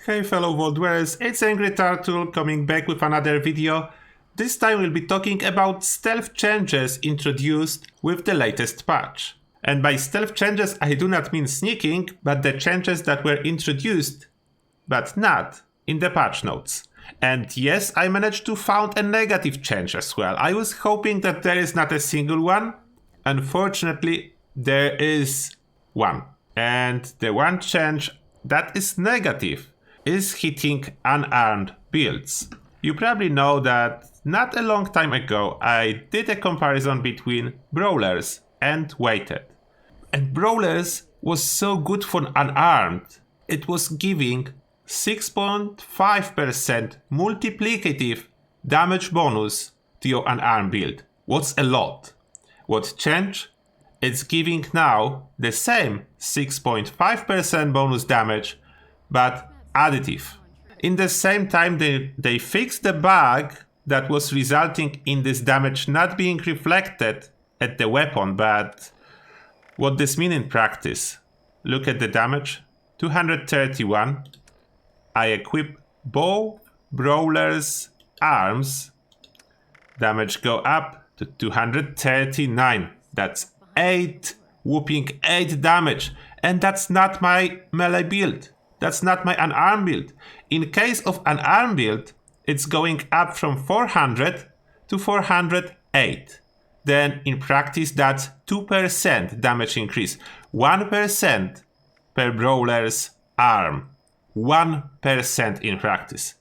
Hey fellow Vault Dwellers, it's Angry Turtle coming back with another video. This time we'll be talking about stealth changes introduced with the latest patch. And by stealth changes I do not mean sneaking, but the changes that were introduced, but not in the patch notes. And yes, I managed to find a negative change as well. I was hoping that there is not a single one. Unfortunately, there is one. And the one change that is negative is hitting unarmed builds. You probably know that not a long time ago I did a comparison between Brawlers and Weighted. And Brawlers was so good for unarmed. It was giving 6.5% multiplicative damage bonus to your unarmed build. What's a lot? What changed? It's giving now the same 6.5% bonus damage, but additive. In the same time, they fixed the bug that was resulting in this damage not being reflected at the weapon, but what this means in practice? Look at the damage, 231. I equip both Brawlers' arms, damage go up to 239. That's 8 damage. And that's not my melee build. That's not my unarmed build. In case of unarmed build, it's going up from 400 to 408. Then in practice, that's 2% damage increase. 1% per Brawler's arm. 1% in practice.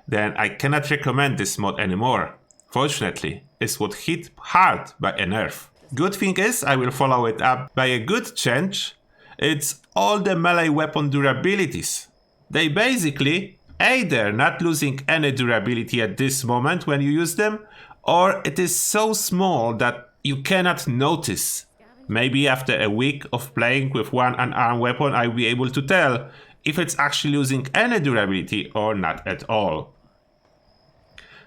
Then I cannot recommend this mod anymore. Fortunately, it's what hit hard by a nerf. Good thing is, I will follow it up by a good change. It's all the melee weapon durabilities. They basically either not losing any durability at this moment when you use them, or it is so small that you cannot notice. Maybe after a week of playing with one unarmed weapon, I'll be able to tell if it's actually losing any durability or not at all.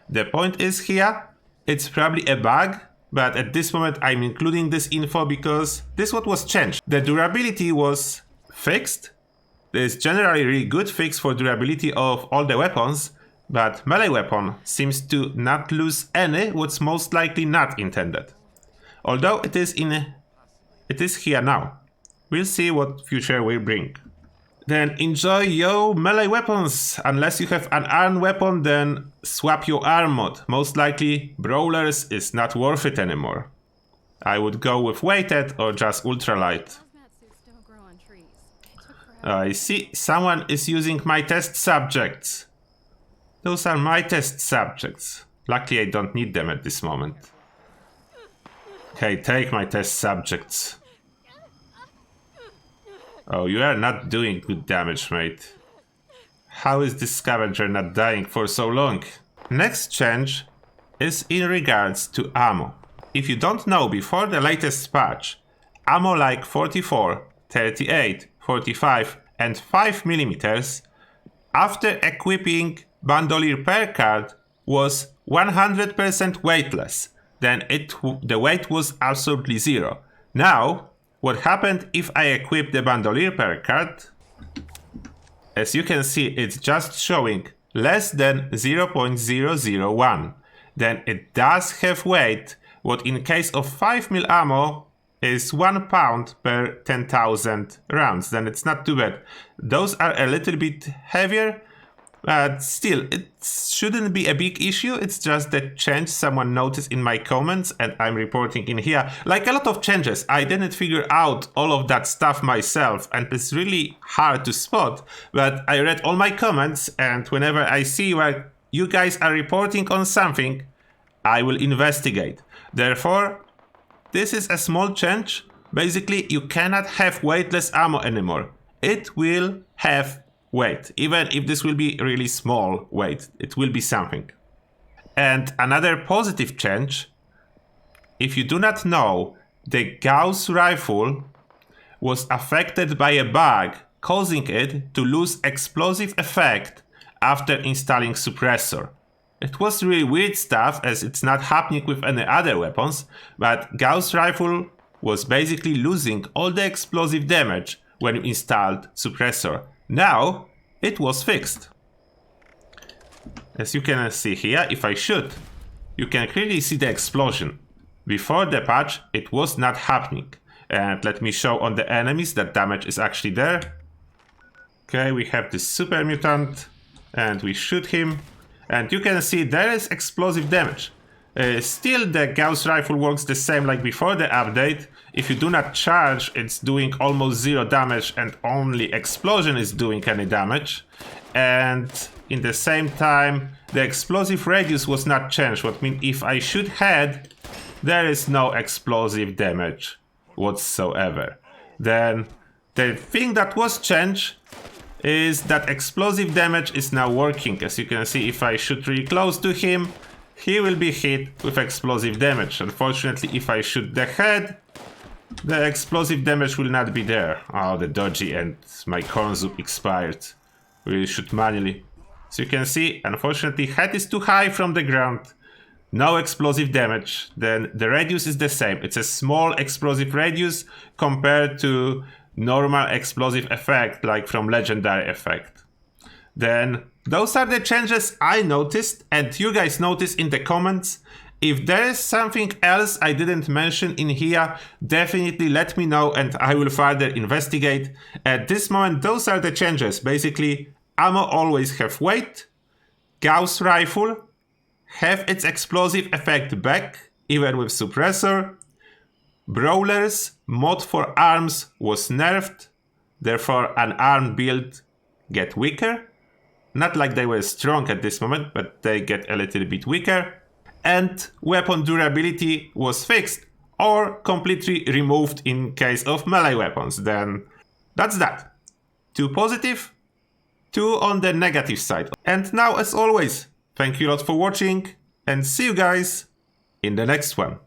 The point is here, it's probably a bug, but at this moment I'm including this info because this is what was changed. The durability was fixed. There's generally really good fix for durability of all the weapons, but melee weapon seems to not lose any, what's most likely not intended. Although it is here now. We'll see what future will bring. Then enjoy your melee weapons. Unless you have an armed weapon, then swap your arm mod. Most likely Brawlers is not worth it anymore. I would go with Weighted or just Ultralight. I see someone is using my test subjects. Those are my test subjects. Luckily I don't need them at this moment. Okay, take my test subjects. Oh, you are not doing good damage, mate. How is this scavenger not dying for so long? Next change is in regards to ammo. If you don't know, before the latest patch, ammo like 44, 38, 45 and 5mm after equipping Bandolier per card was 100% weightless. Then the weight was absolutely zero. Now, what happened if I equip the Bandolier per card? As you can see, it's just showing less than 0.001. Then it does have weight, what in case of 5mm ammo is 1 pound per 10,000 rounds. Then it's not too bad. Those are a little bit heavier, but still, it shouldn't be a big issue. It's just that change someone noticed in my comments and I'm reporting in here. Like a lot of changes, I didn't figure out all of that stuff myself and it's really hard to spot. But I read all my comments and whenever I see where you guys are reporting on something, I will investigate. Therefore, this is a small change. Basically, you cannot have weightless ammo anymore. It will have weight. Even if this will be really small weight, it will be something. And another positive change, if you do not know, the Gauss rifle was affected by a bug, causing it to lose explosive effect after installing suppressor. It was really weird stuff as it's not happening with any other weapons, but Gauss rifle was basically losing all the explosive damage when you installed suppressor. Now it was fixed. As you can see here, if I shoot, you can clearly see the explosion. Before the patch, it was not happening. And let me show on the enemies that damage is actually there. Okay, we have this super mutant, and we shoot him. And you can see there is explosive damage. Still, the Gauss rifle works the same like before the update. If you do not charge, it's doing almost 0 damage, and only explosion is doing any damage. And in the same time, the explosive radius was not changed, what means if I shoot head, there is no explosive damage whatsoever. Then the thing that was changed is that explosive damage is now working. As you can see, if I shoot really close to him, he will be hit with explosive damage. Unfortunately, if I shoot the head, the explosive damage will not be there. Oh, the dodgy, and my corn soup expired. We'll shoot manually. So you can see, unfortunately, head is too high from the ground. No explosive damage. Then the radius is the same. It's a small explosive radius compared to normal explosive effect, like from legendary effect. Then those are the changes I noticed, and you guys notice in the comments. If there is something else I didn't mention in here, definitely let me know and I will further investigate. At this moment, those are the changes. Basically, ammo always have weight, Gauss rifle have its explosive effect back, even with suppressor. Brawlers mod for arms was nerfed, therefore an arm build get weaker. Not like they were strong at this moment, but they get a little bit weaker. And weapon durability was fixed or completely removed in case of melee weapons. Then that's that. 2 positive, 2 on the negative side. And now, as always, thank you a lot for watching and see you guys in the next one.